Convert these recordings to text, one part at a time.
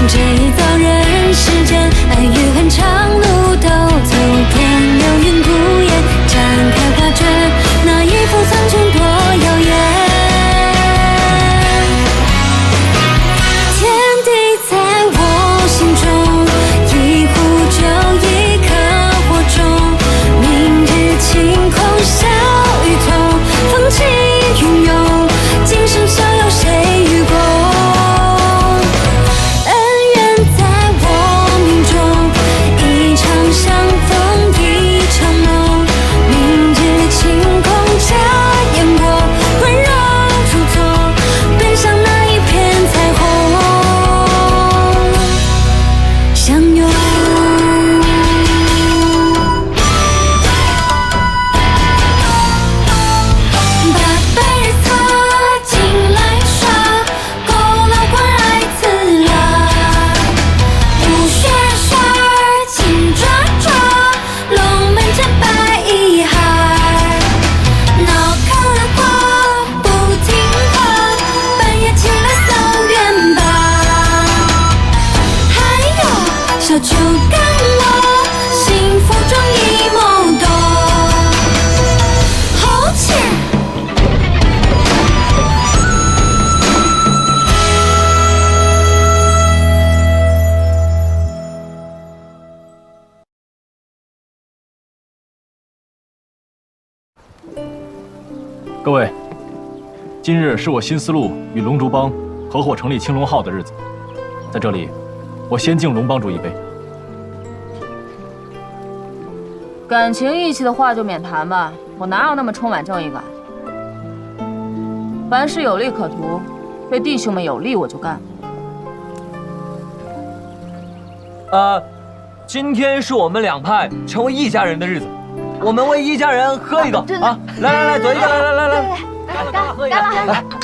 这一遭人世间，爱与恨长路都走遍，流云不言，展开画卷，那一幅苍穹多遥远。天地在我心中，一壶酒，一颗火种。明日晴空，笑与痛，风起云涌，今生逍遥谁与共？小酒干了，幸福终已懵懂。侯倩，各位，今日是我新丝路与龙族帮合伙成立青龙号的日子，在这里，我先敬龙帮主一杯。感情义气的话就免谈吧，我哪有那么充满正义感？凡事有利可图，对弟兄们有利我就干。今天是我们两派成为一家人的日子，我们为一家人喝一个啊！来，左一个，来，喝一个，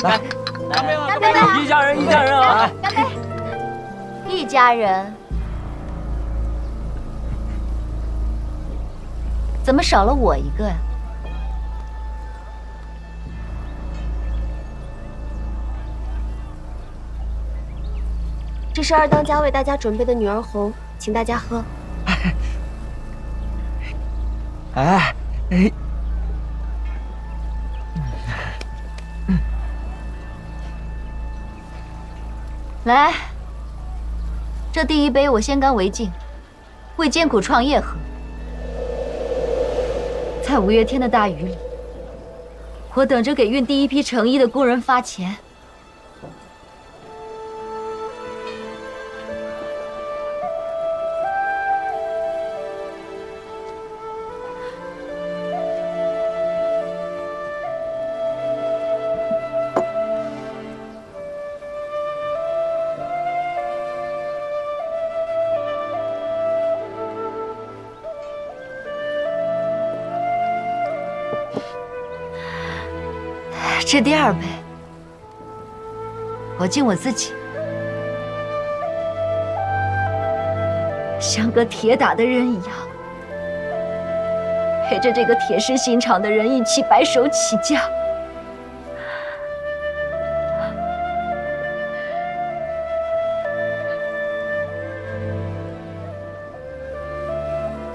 来，一家人啊！干杯！一家人。怎么少了我一个呀？这是二当家为大家准备的女儿红，请大家喝。来，这第一杯我先干为敬，为艰苦创业喝。在五月天的大雨里，我等着给运第一批成衣的工人发钱。这第二杯，我敬我自己，像个铁打的人一样，陪着这个铁石心肠的人一起白手起家。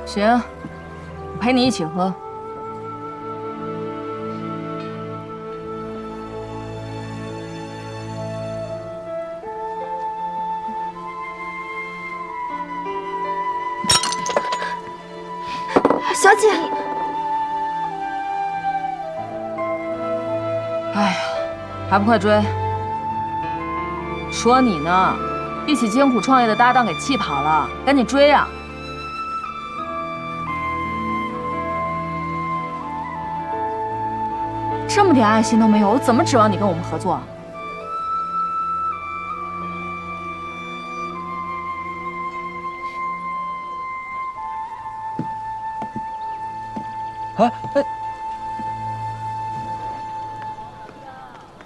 行，我陪你一起喝。小姐，哎呀，还不快追！说你呢，一起艰苦创业的搭档给气跑了，赶紧追啊！这么点爱心都没有，我怎么指望你跟我们合作啊？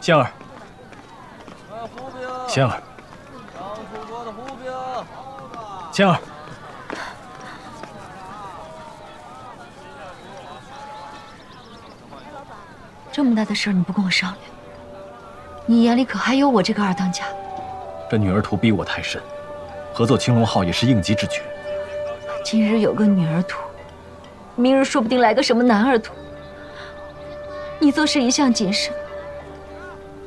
仙儿，仙儿，仙儿，这么大的事儿你不跟我商量，你眼里可还有我这个二当家？这女儿图逼我太深，合作青龙号也是应急之举。今日有个女儿徒，明日说不定来个什么男儿徒。你做事一向谨慎，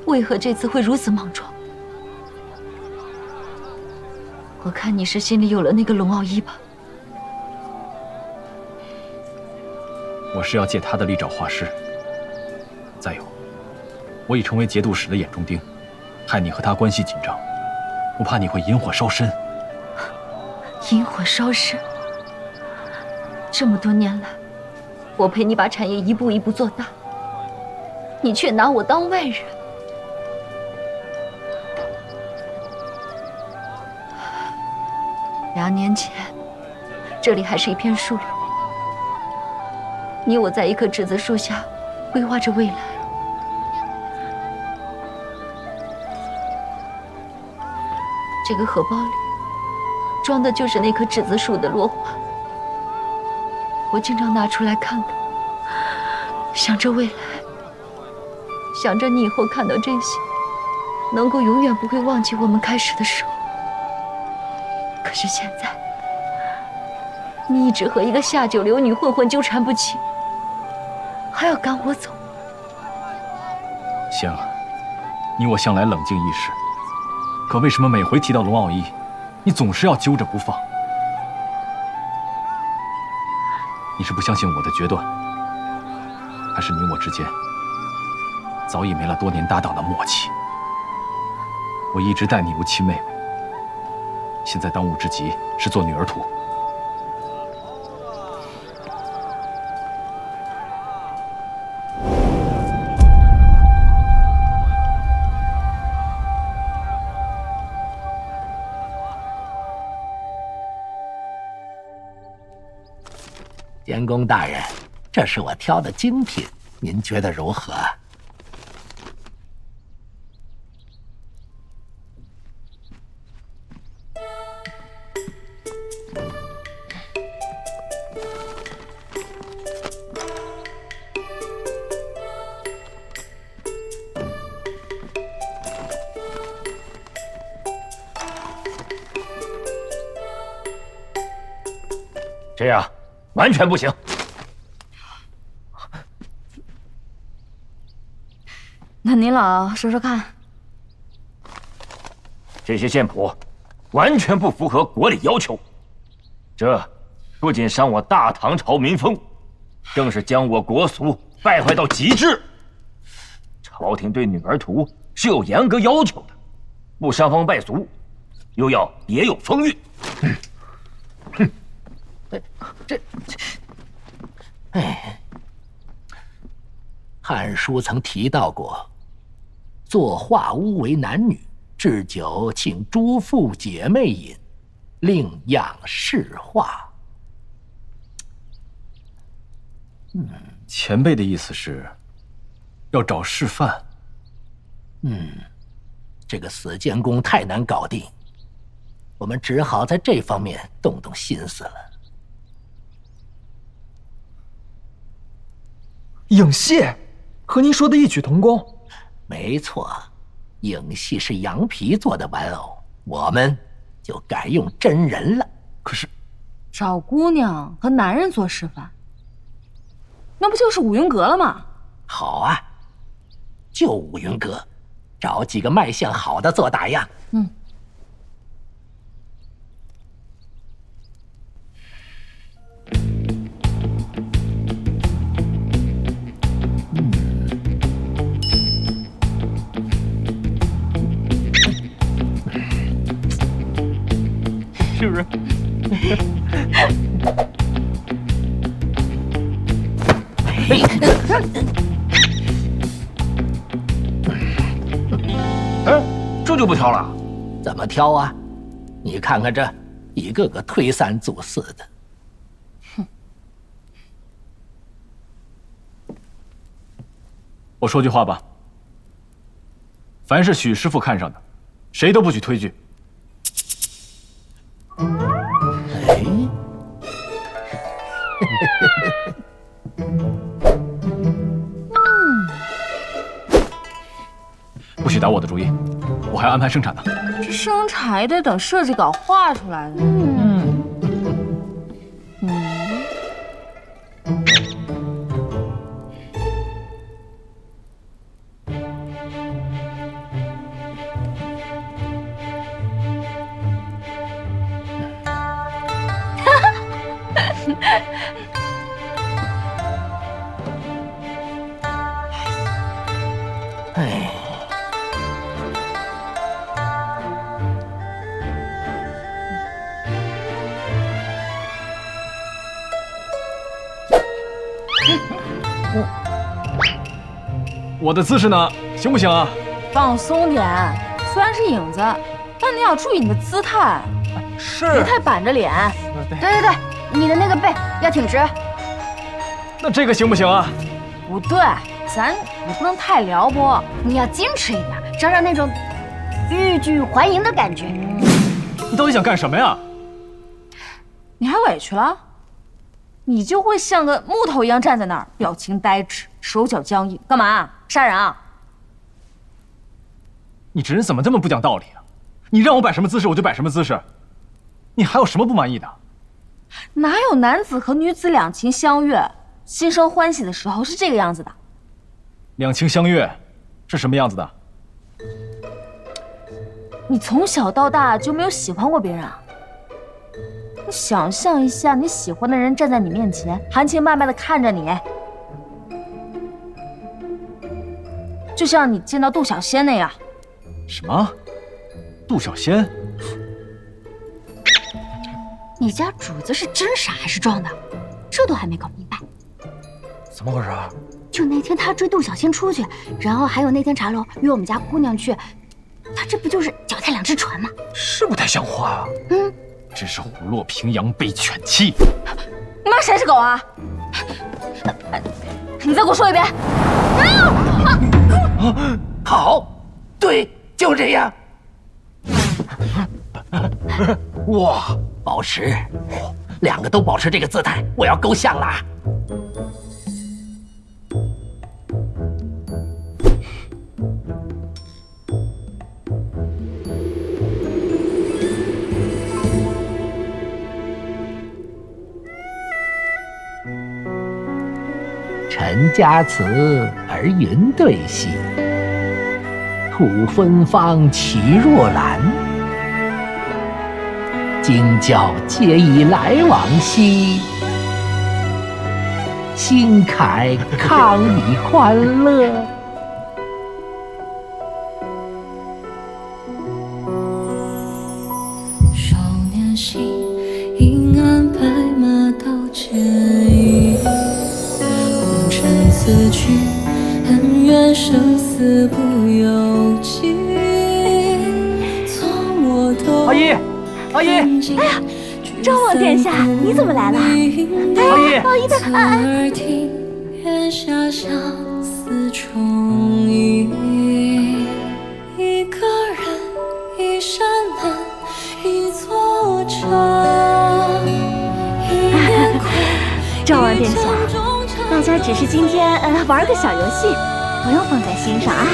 为何这次会如此莽撞？我看你是心里有了那个龙傲一吧？我是要借他的力找画师。再有，我已成为节度使的眼中钉，害你和他关系紧张，我怕你会引火烧身。引火烧身？这么多年来，我陪你把产业一步一步做大，你却拿我当外人。2年前，这里还是一片树林，你我在一棵栀子树下规划着未来。这个荷包里装的就是那棵栀子树的落花，我经常拿出来看看，想着未来，想着你以后看到这些，能够永远不会忘记我们开始的时候。可是现在，你一直和一个下九流女混混纠缠不清，还要赶我走。仙儿，你我向来冷静易事，可为什么每回提到龙傲一，你总是要揪着不放？你是不相信我的决断，还是你我之间早已没了多年搭档的默契？我一直待你如亲妹妹，现在当务之急是做女儿徒。监工大人，这是我挑的精品，您觉得如何？这样完全不行。那您老说说看。这些线谱完全不符合国礼要求，这不仅伤我大唐朝民风，更是将我国俗败坏到极致。朝廷对女儿徒是有严格要求的，不伤风败俗，又要别有风韵。汉书曾提到过，作画屋为男女，置酒请诸父姐妹饮，另样试画。前辈的意思是，要找示范。这个死监工太难搞定，我们只好在这方面动动心思了。影戏，和您说的异曲同工。没错，影戏是羊皮做的玩偶，我们就改用真人了。可是，找姑娘和男人做示范，那不就是五云阁了吗？好啊，就五云阁，找几个卖相好的做打样。是不是？这就不挑了？怎么挑啊？你看看这，一个个推三阻四的。我说句话吧，凡是许师傅看上的，谁都不许推拒。不许打我的主意，我还安排生产呢。这生产也得等设计稿画出来呢。哎，我的姿势呢，行不行啊？放松点，虽然是影子，但你要注意你的姿态，是别太板着脸。对，你的那个背要挺直。那这个行不行啊？不对，咱也不能太撩拨。你要矜持一点，找找那种欲拒还迎的感觉。你到底想干什么呀？你还委屈了？你就会像个木头一样站在那儿，表情呆滞，手脚僵硬，干嘛？杀人啊？你这人怎么这么不讲道理啊？你让我摆什么姿势我就摆什么姿势，你还有什么不满意的？哪有男子和女子两情相悦、心生欢喜的时候是这个样子的？两情相悦是什么样子的？你从小到大就没有喜欢过别人啊？你想象一下，你喜欢的人站在你面前，含情脉脉地看着你，就像你见到杜小仙那样。什么？杜小仙？你家主子是真傻还是装的？这都还没搞明白。怎么回事？就那天他追杜小仙出去，然后还有那天茶楼约我们家姑娘去，他这不就是脚踏两只船吗？是不太像话啊！真是虎落平阳被犬欺。你妈谁是狗啊？你再给我说一遍。好，对，就这样。哇，保持，两个都保持这个姿态，我要勾相了啊。陈家祠而云对戏，吐芬芳其若兰。今教皆以来往兮，心慨康以欢乐。少年心，应按白马刀剑影。红尘此去，恩怨生死不由己。从我都阿姨，阿姨，哎呀，赵王殿下，你怎么来了？阿姨，不好意思，耳听月下相思重映，一个人，一扇门，一座城，一年枯。赵王殿下，大家只是今天玩个小游戏，不用放在心上啊。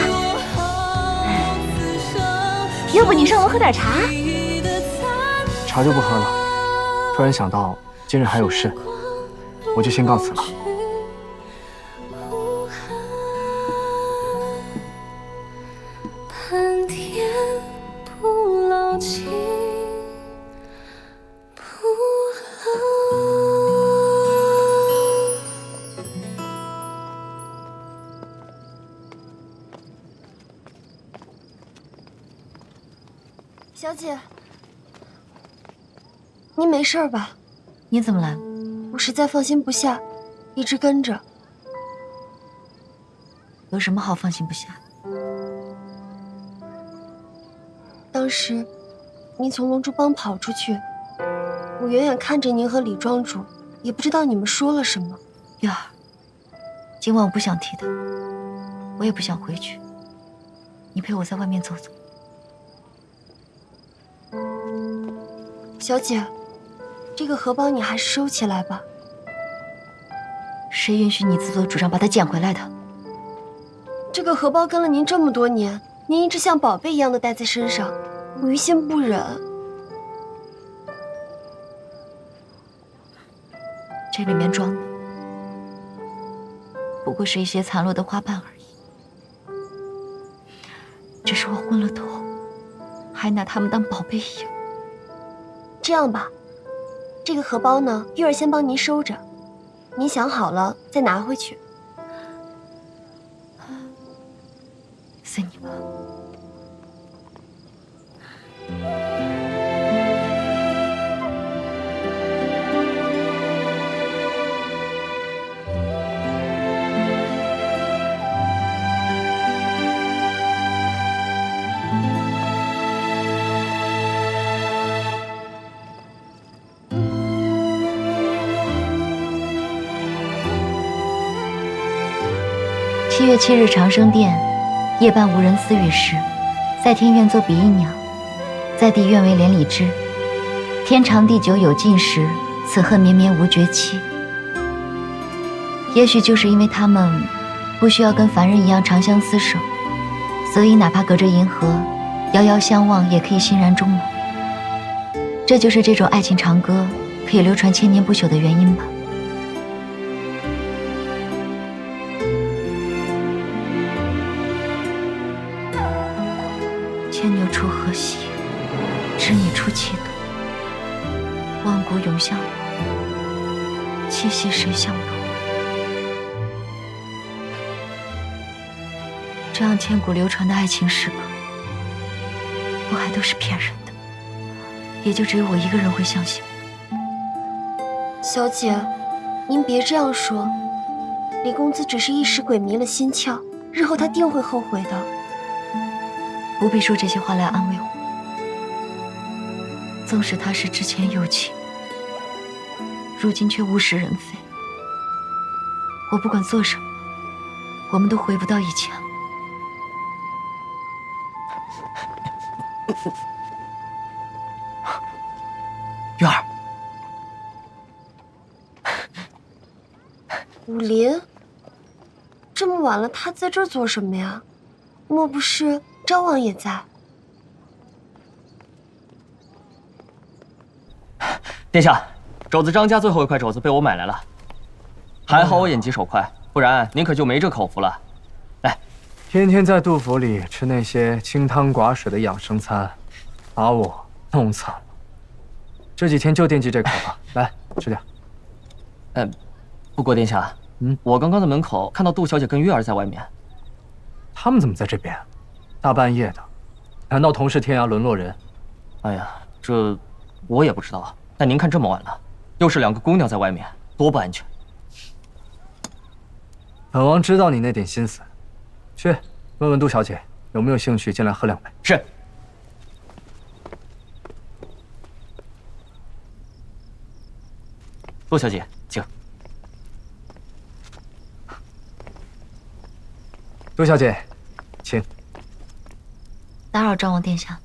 要不你上楼喝点茶？茶就不喝了。突然想到今日还有事，我就先告辞了。盼天不老情不老。小姐，您没事吧？你怎么来？我实在放心不下，一直跟着。有什么好放心不下的？当时您从龙珠帮跑出去，我远远看着您和李庄主，也不知道你们说了什么。月儿，今晚我不想提他，我也不想回去。你陪我在外面走走。小姐，这个荷包你还是收起来吧。谁允许你自作主张把它捡回来的？这个荷包跟了您这么多年，您一直像宝贝一样的带在身上，我于心不忍。这里面装的不过是一些残落的花瓣而已。只是我昏了头，还拿它们当宝贝一样。这样吧，这个荷包呢，玉儿先帮您收着，您想好了再拿回去。随你吧。7月7日长生殿，夜半无人私语时，在天愿作比翼鸟，在地愿为连理枝。天长地久有尽时，此恨绵绵无绝期。也许就是因为他们不需要跟凡人一样长相厮守，所以哪怕隔着银河，遥遥相望也可以欣然终老。这就是这种爱情长歌可以流传千年不朽的原因吧。牵牛出河西，织女出祁堵。万古永相望，七夕谁相容？这样千古流传的爱情诗歌，不还都是骗人的？也就只有我一个人会相信。小姐，您别这样说，李公子只是一时鬼迷了心窍，日后他定会后悔的。不必说这些话来安慰我。纵使他是之前有情，如今却物是人非。我不管做什么，我们都回不到以前了。月儿，武林，这么晚了，他在这儿做什么呀？莫不是昭王也在？殿下，肘子张家最后一块肘子被我买来了，还好我眼疾手快，不然您可就没这口福了。来，天天在杜甫里吃那些清汤寡水的养生餐，把我弄惨了。这几天就惦记这口吧，来吃点。不过殿下，我刚刚在门口看到杜小姐跟月儿在外面。他们怎么在这边？大半夜的，难道同是天涯沦落人？哎呀，这我也不知道。但您看这么晚了，又是2个姑娘在外面，多不安全。本王知道你那点心思，去问问杜小姐有没有兴趣进来喝2杯。是。杜小姐，请。杜小姐，请。打扰昭王殿下。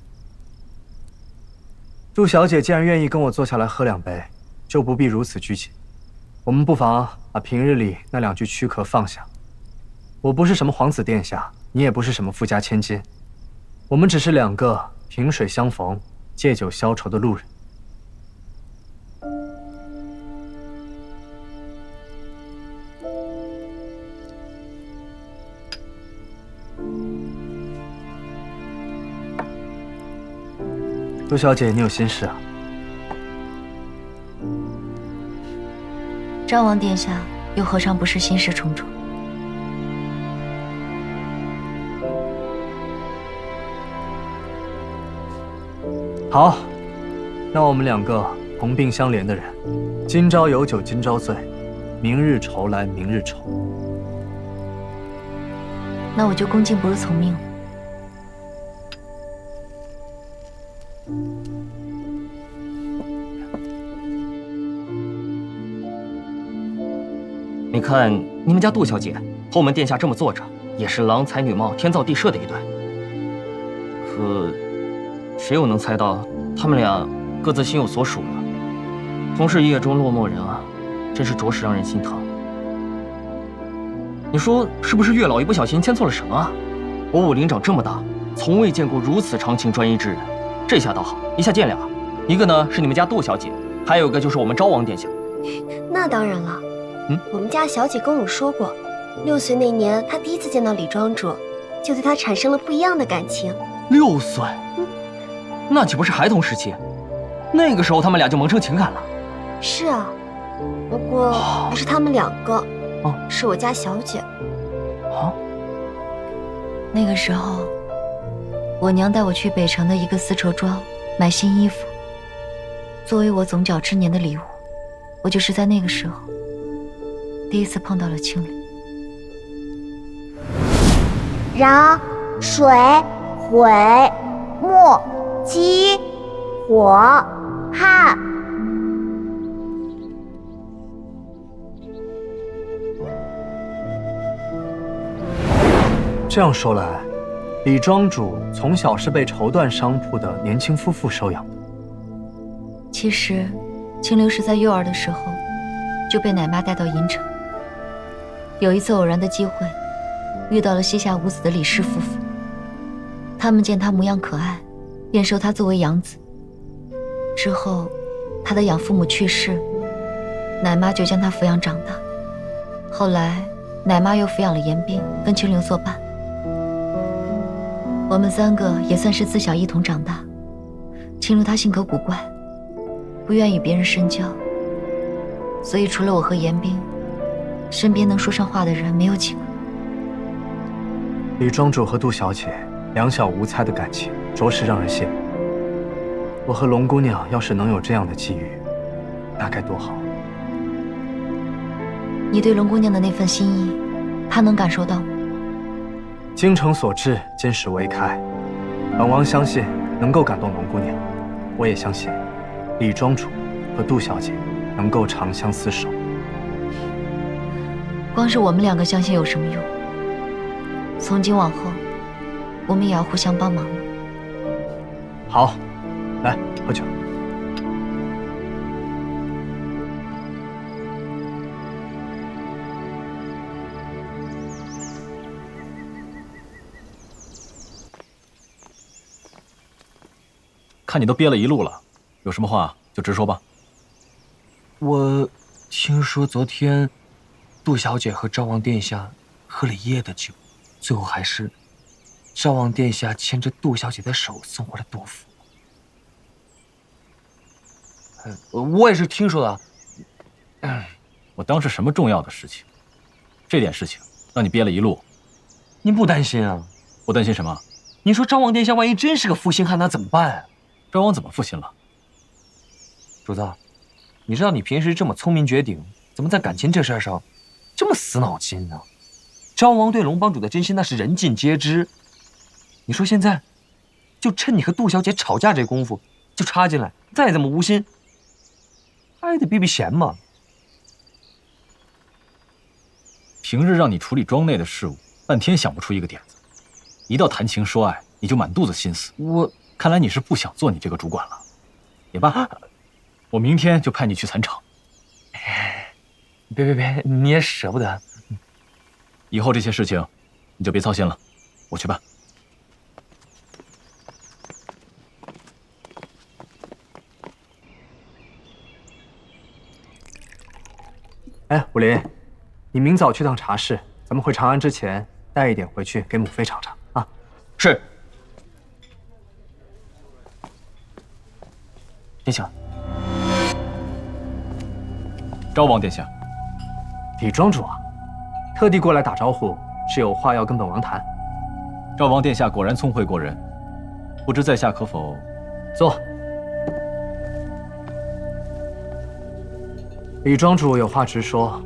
杜小姐既然愿意跟我坐下来喝2杯，就不必如此拘谨。我们不妨把平日里那2句躯壳放下。我不是什么皇子殿下，你也不是什么富家千金，我们只是2个萍水相逢、借酒消愁的路人。杜小姐，你有心事啊？昭王殿下又何尝不是心事重重？好，那我们2个同病相怜的人，今朝有酒今朝醉，明日愁来明日愁。那我就恭敬不如从命了。你看你们家杜小姐后门殿下这么坐着，也是郎才女貌、天造地设的一对。可谁又能猜到他们俩各自心有所属呢？同是一夜中落寞人啊，真是着实让人心疼。你说是不是月老一不小心牵错了绳啊？我武林长这么大，从未见过如此长情专一之人。这下倒好，一下见俩，一个呢是你们家杜小姐，还有一个就是我们昭王殿下。那当然了，我们家小姐跟我说过，6岁那年她第一次见到李庄主，就对他产生了不一样的感情。6岁，那岂不是孩童时期？那个时候他们俩就萌生情感了。是啊，不过不是他们2个，是我家小姐。啊？那个时候，我娘带我去北城的一个丝绸庄买新衣服，作为我总角之年的礼物。我就是在那个时候第一次碰到了青莲。燃、水、毁、木、鸡、火、旱。这样说来，李庄主从小是被绸缎商铺的年轻夫妇收养的。其实，清流是在幼儿的时候就被奶妈带到银城。有一次偶然的机会，遇到了膝下无子的李氏夫妇。他们见他模样可爱，便收他作为养子。之后，他的养父母去世，奶妈就将他抚养长大。后来，奶妈又抚养了严彬，跟清流作伴。我们3个也算是自小一同长大。清流他性格古怪，不愿与别人深交，所以除了我和严彬，身边能说上话的人没有几个。李庄主和杜小姐两小无猜的感情，着实让人羡慕。我和龙姑娘要是能有这样的机遇，那该多好。你对龙姑娘的那份心意，她能感受到吗？精诚所至，金石为开。本王相信能够感动龙姑娘，我也相信李庄主和杜小姐能够长相厮守。光是我们2个相信有什么用？从今往后，我们也要互相帮忙了。好，来喝酒。看你都憋了一路了，有什么话就直说吧。我听说昨天杜小姐和昭王殿下喝了一夜的酒，最后还是昭王殿下牵着杜小姐的手送回了杜府。我也是听说的。我当是什么重要的事情？这点事情让你憋了一路，您不担心啊？我担心什么？您说昭王殿下万一真是个负心汉，那怎么办啊？昭王怎么负心了？主子，你知道你平时这么聪明绝顶，怎么在感情这事上这么死脑筋呢？昭王对龙帮主的真心那是人尽皆知。你说现在就趁你和杜小姐吵架这功夫就插进来，再这么无心，他也得避避嫌嘛。平日让你处理庄内的事务，半天想不出一个点子，一到谈情说爱，你就满肚子心思。看来你是不想做你这个主管了。也罢，我明天就派你去蚕场。别，你也舍不得。以后这些事情你就别操心了，我去办。哎，武林，你明早去趟茶室，咱们回长安之前带一点回去给母妃尝尝啊。是。殿下，昭王殿下，李庄主啊，特地过来打招呼，是有话要跟本王谈。昭王殿下果然聪慧过人，不知在下可否坐？李庄主有话直说，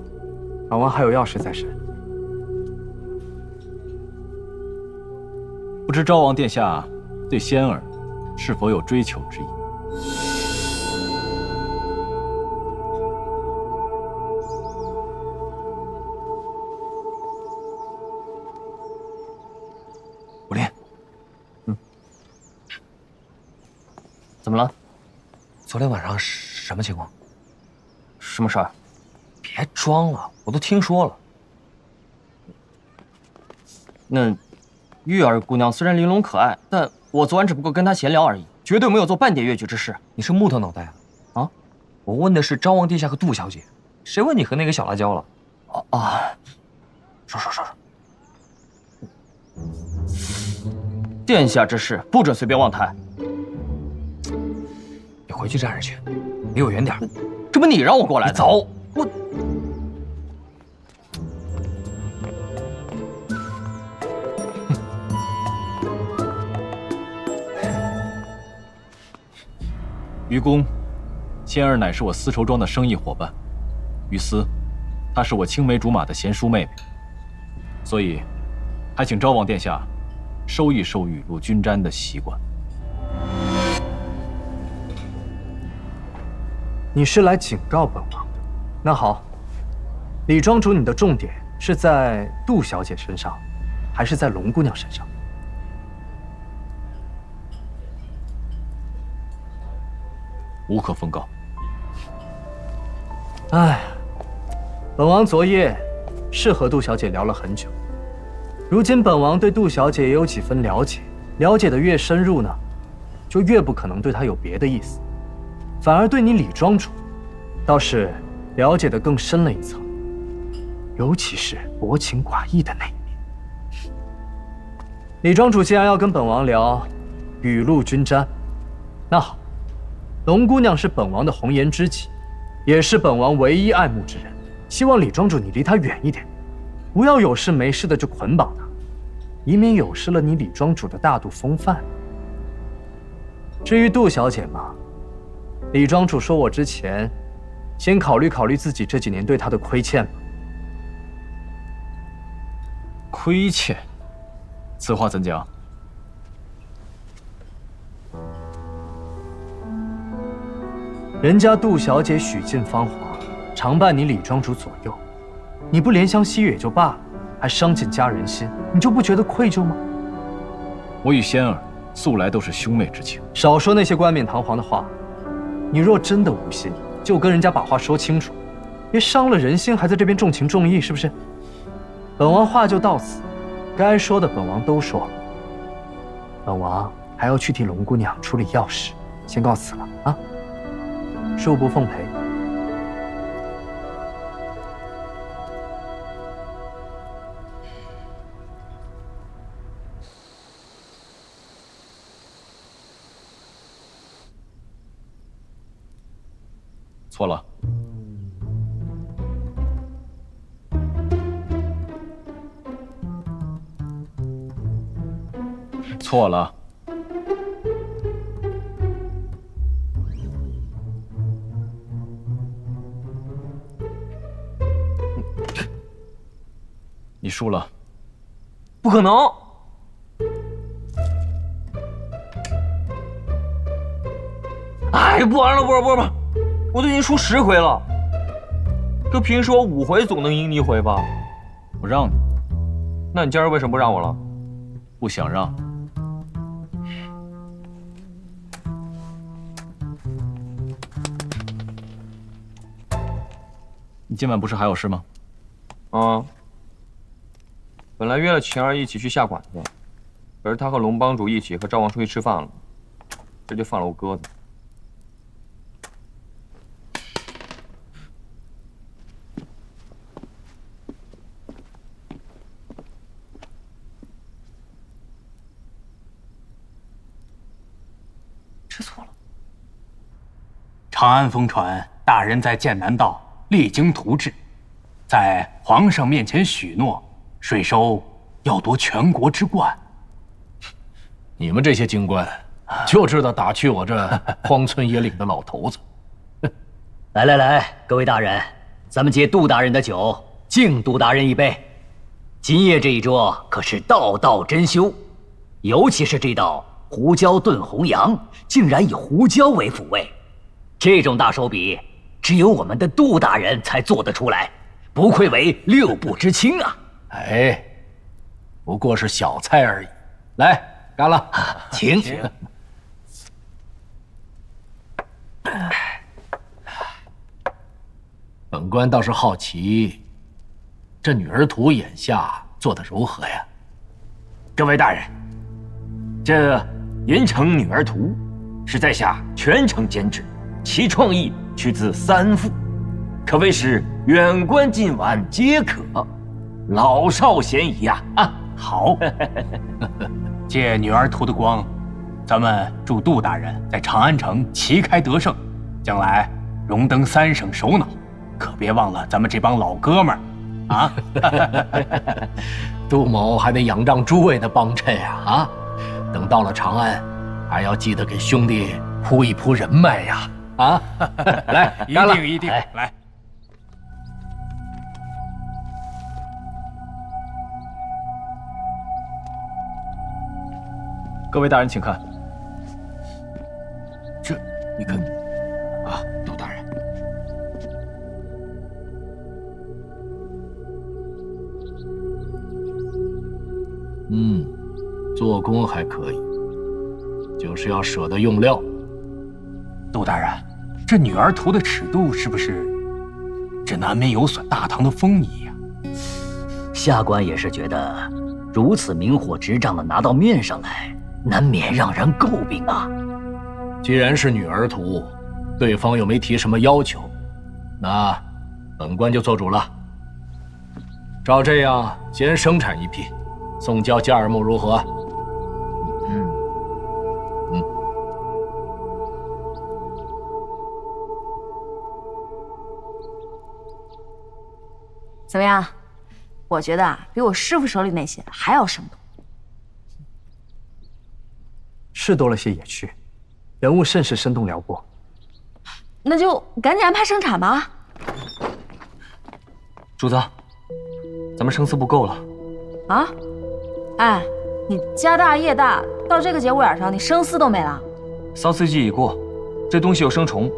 本王还有要事在身。不知昭王殿下对仙儿是否有追求之意？武林，怎么了？昨天晚上什么情况？什么事儿？别装了，我都听说了。那玉儿姑娘虽然玲珑可爱，但我昨晚只不过跟她闲聊而已，绝对没有做半点越矩之事。你是木头脑袋啊？啊？我问的是昭王殿下和杜小姐，谁问你和那个小辣椒了？说。殿下之事不准随便妄谈。你回去站着去，离我远点。这不你让我过来的？走！我。愚公，仙儿乃是我丝绸庄的生意伙伴，于私，她是我青梅竹马的贤淑妹妹，所以，还请昭王殿下收一收雨露均沾的习惯。你是来警告本王的？那好，李庄主，你的重点是在杜小姐身上，还是在龙姑娘身上？无可奉告。哎，本王昨夜是和杜小姐聊了很久，如今本王对杜小姐也有几分了解，了解的越深入呢，就越不可能对她有别的意思，反而对你李庄主，倒是了解的更深了一层，尤其是薄情寡义的那一面。李庄主既然要跟本王聊雨露均沾，那好。龙姑娘是本王的红颜知己，也是本王唯一爱慕之人。希望李庄主你离她远一点，不要有事没事的就捆绑她，以免有失了你李庄主的大度风范。至于杜小姐嘛，李庄主说我之前，先考虑考虑自己这几年对她的亏欠吧。亏欠？此话怎讲？人家杜小姐许尽芳华，常伴你李庄主左右，你不怜香惜玉也就罢了，还伤尽佳人心，你就不觉得愧疚吗？我与仙儿素来都是兄妹之情，少说那些冠冕堂皇的话。你若真的无心，就跟人家把话说清楚，别伤了人心，还在这边重情重义，是不是？本王话就到此，该说的本王都说了。本王还要去替龙姑娘处理要事，先告辞了啊。恕不奉陪。错了。错了。你输了。不可能！哎，不玩了，不玩！我都已经输10回了。这平时我5回总能赢你1回吧？我让你。那你今儿为什么不让我了？不想让。你今晚不是还有事吗？啊。本来约了晴儿一起去下馆子，可是她和龙帮主一起和赵王出去吃饭了，这就放了我鸽子。吃错了。长安疯传大人在剑南道励精图治，在皇上面前许诺。税收要夺全国之冠，你们这些京官就知道打趣我这荒村野岭的老头子。来，各位大人，咱们接杜大人的酒，敬杜大人一杯。今夜这一桌可是道道珍馐，尤其是这道胡椒炖红羊，竟然以胡椒为辅味，这种大手笔，只有我们的杜大人才做得出来，不愧为6部之卿啊！哎，不过是小菜而已。来，干了，请。本官倒是好奇，这女儿徒眼下做得如何呀？各位大人，这银城女儿图是在下全程监制，其创意取自三父，可谓是远观近玩皆可，老少咸宜呀！好，借女儿图的光，咱们祝杜大人在长安城旗开得胜，将来荣登3省首脑，可别忘了咱们这帮老哥们儿啊！杜某还得仰仗诸位的帮衬啊！等到了长安，还要记得给兄弟铺一铺人脉呀！来，干了！一定来。各位大人，请看。这，你看，杜大人，做工还可以，就是要舍得用料。杜大人，这女儿图的尺度是不是？这难免有损大唐的风仪呀。下官也是觉得，如此明火执仗的拿到面上来，难免让人诟病啊。既然是女儿图，对方又没提什么要求，那本官就做主了。照这样，先生产一批，送交加尔木如何？怎么样？我觉得比我师傅手里那些还要生动。是多了些野趣，人物甚是生动撩拨。那就赶紧安排生产吧。主子，咱们生丝不够了。啊？哎，你家大业大，到这个节骨眼上，你生丝都没了。骚刺季已过，这东西有生虫，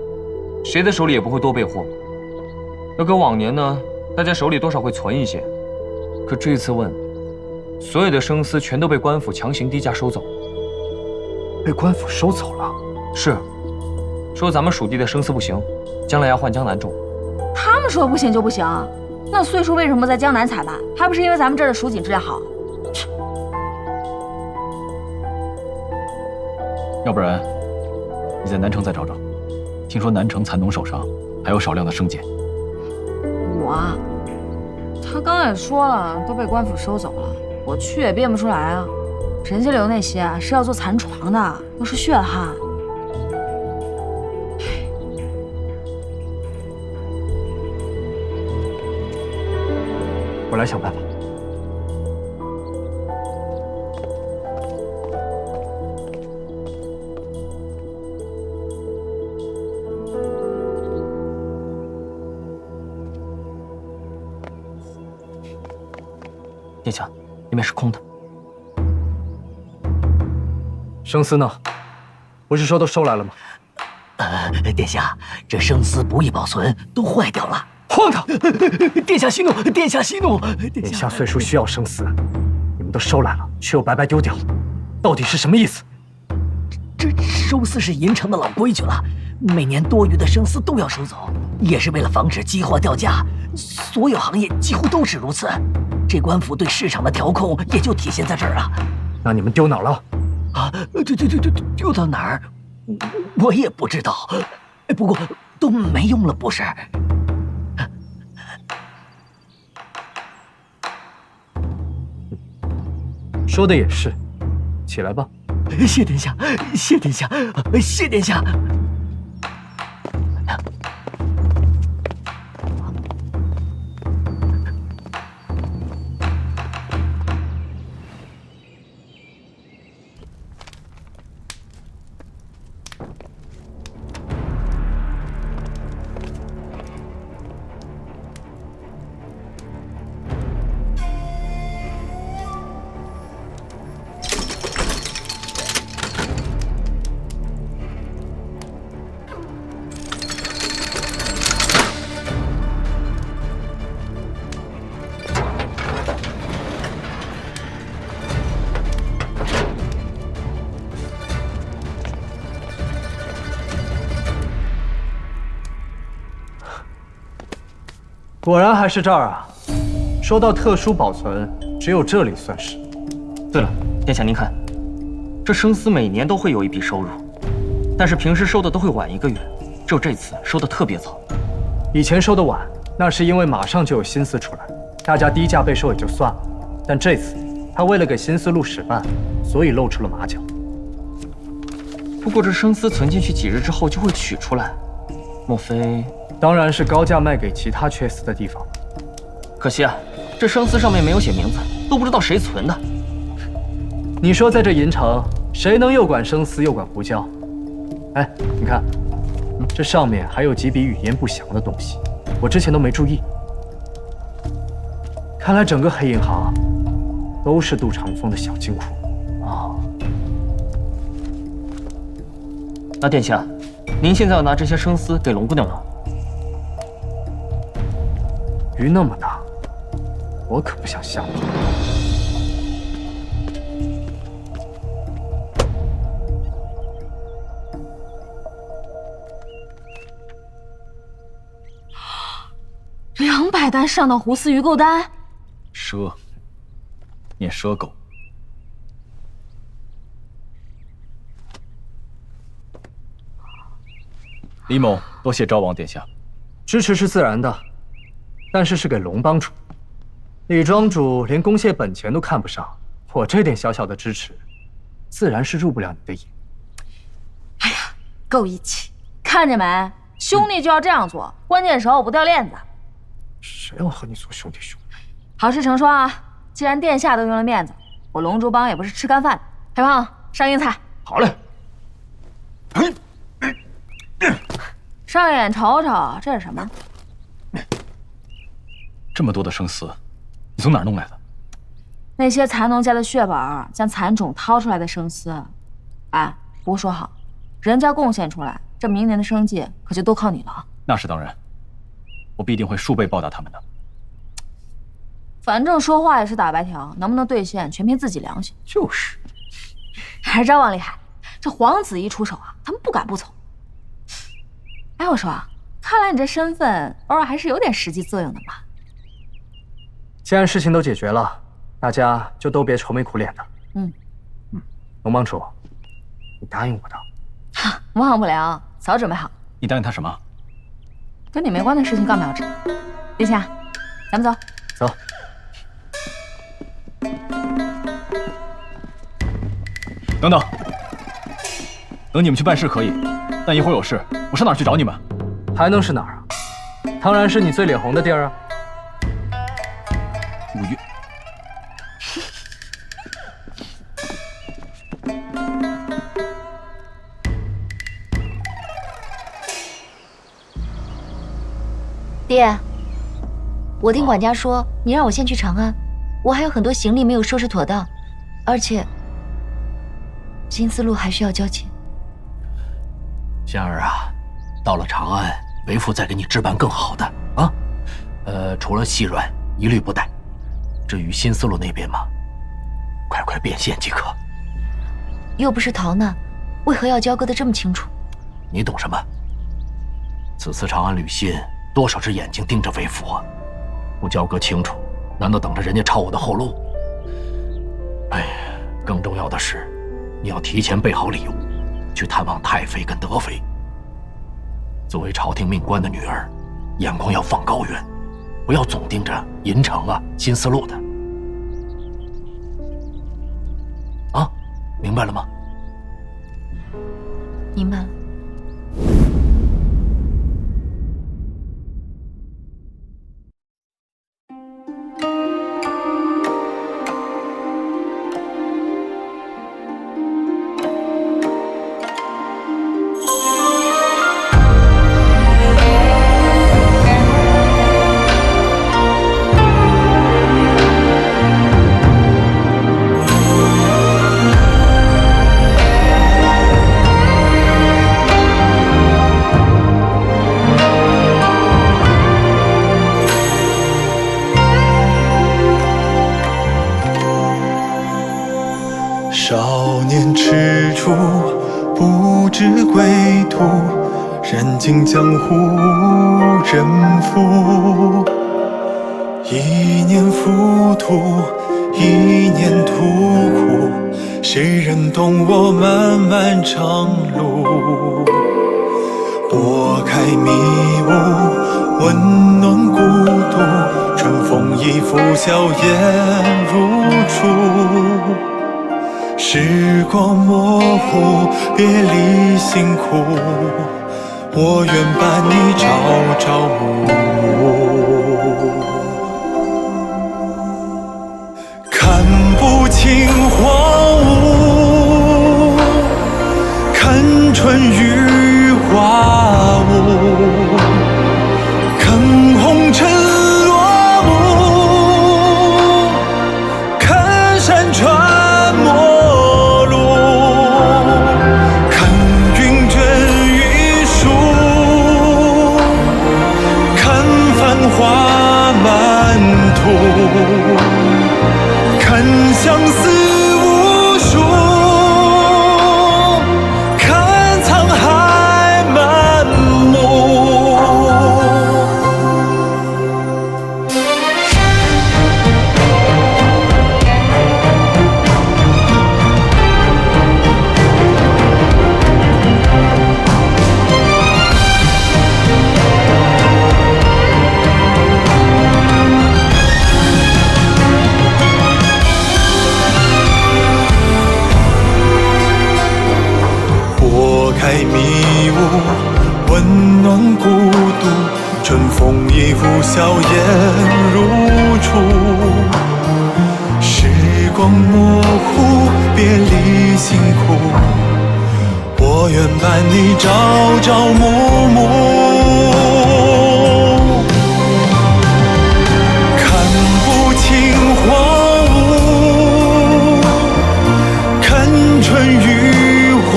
谁的手里也不会多备货。要搁往年呢，大家手里多少会存一些。可这次问，所有的生丝全都被官府强行低价收走。被官府收走了？是，说咱们属地的生丝不行，将来要换江南种。他们说不行就不行？那岁数为什么在江南采吧？还不是因为咱们这儿的蜀锦质量好？要不然，你在南城再找找。听说南城蚕农手上还有少量的生碱。他刚也说了，都被官府收走了，我去也变不出来啊。人家留那些是要做蚕床的，都是血汗。我来想办法。殿下，里面是空的。生丝呢？不是说都收来了吗？殿下，这生丝不易保存，都坏掉了。荒唐！殿下息怒，殿下息怒！眼下岁数需要生丝，你们都收来了，却又白白丢掉，到底是什么意思？这收丝是银城的老规矩了，每年多余的生丝都要收走，也是为了防止积货掉价。所有行业几乎都是如此。这官府对市场的调控也就体现在这儿啊。那你们丢哪儿了？丢到哪儿？我也不知道。不过都没用了，不是？说的也是，起来吧。谢殿下，谢殿下，谢殿下。果然还是这儿啊！说到特殊保存，只有这里算是。对了，殿下您看，这生司每年都会有一笔收入，但是平时收的都会晚1个月，只有这次收的特别早。以前收的晚，那是因为马上就有新司出来，大家低价被收也就算了。但这次他为了给新思路使绊，所以露出了马脚。不过这生丝存进去几日之后就会取出来，莫非？当然是高价卖给其他缺丝的地方。可惜啊，这生丝上面没有写名字，都不知道谁存的。你说在这银城，谁能又管生丝又管胡椒？哎，你看，这上面还有几笔语焉不详的东西，我之前都没注意。看来整个黑银行都是杜长风的小金库啊。那殿下，您现在要拿这些生丝给龙姑娘吗？鱼那么大，我可不想下网。200单上到胡丝鱼购单，赊，念赊狗。李某多谢昭王殿下，支持是自然的，但是给龙帮主。李庄主连公谢本钱都看不上，我这点小小的支持，自然是入不了你的眼。哎呀，够义气，看见没？兄弟就要这样做，关键时候不掉链子。谁要和你做兄弟兄弟？好事成双啊！既然殿下都用了面子，我龙珠帮也不是吃干饭的。黑胖，上硬菜。好嘞。上眼瞅瞅，这是什么？这么多的生丝，你从哪儿弄来的？那些蚕农家的血本将蚕种掏出来的生丝，哎，不过说好，人家贡献出来，这明年的生计可就都靠你了啊！那是当然，我必定会数倍报答他们的。反正说话也是打白条，能不能兑现全凭自己良心。就是，还是昭王厉害，这皇子一出手啊，他们不敢不从。哎，我说啊，看来你这身份偶尔还是有点实际作用的嘛。既然事情都解决了，大家就都别愁眉苦脸的。龙帮主，你答应我的。忘不了，早准备好。你答应他什么？跟你没关的事情干嘛要知道？殿下，咱们走。走。等等，等你们去办事可以，但一会儿有事，我上哪儿去找你们？还能是哪儿啊？当然是你最脸红的地儿啊！5月。爹，我听管家说，你让我先去长安，我还有很多行李没有收拾妥当，而且金丝路还需要交钱。仙儿啊，到了长安，为父再给你置办更好的啊。除了细软，一律不带。至于新丝路那边嘛，快变现即可。又不是逃难，为何要交割得这么清楚？你懂什么？此次长安履信，多少只眼睛盯着为父啊！不交割清楚，难道等着人家抄我的后路？哎，更重要的是，你要提前备好礼物，去探望太妃跟德妃。作为朝廷命官的女儿，眼光要放高远，不要总盯着银城啊、新丝路的。啊，明白了吗？明白了。少年踟蹰，不知归途，人尽江湖人负。一念浮屠，一念屠苦，谁人懂我漫漫长路？拨开迷雾，温暖孤独，春风一拂笑颜如初。时光模糊，别离辛苦，我愿伴你朝朝暮暮。看不清荒芜，看春雨花雾，看红尘落幕，看山川陌路，看云卷云舒，看繁华满途，看相思无数，看沧海满目。拨开迷雾，温暖孤独，春风一拂笑颜如初。时光模糊，别离辛苦，我愿伴你朝朝暮暮。看不清荒芜，看春雨花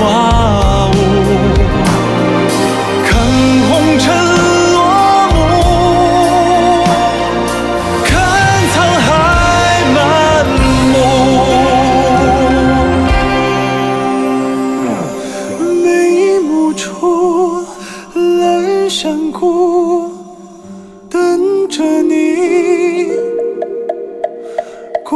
雾，看红尘落幕，看沧海满目。眉目处阑珊骨，等着你共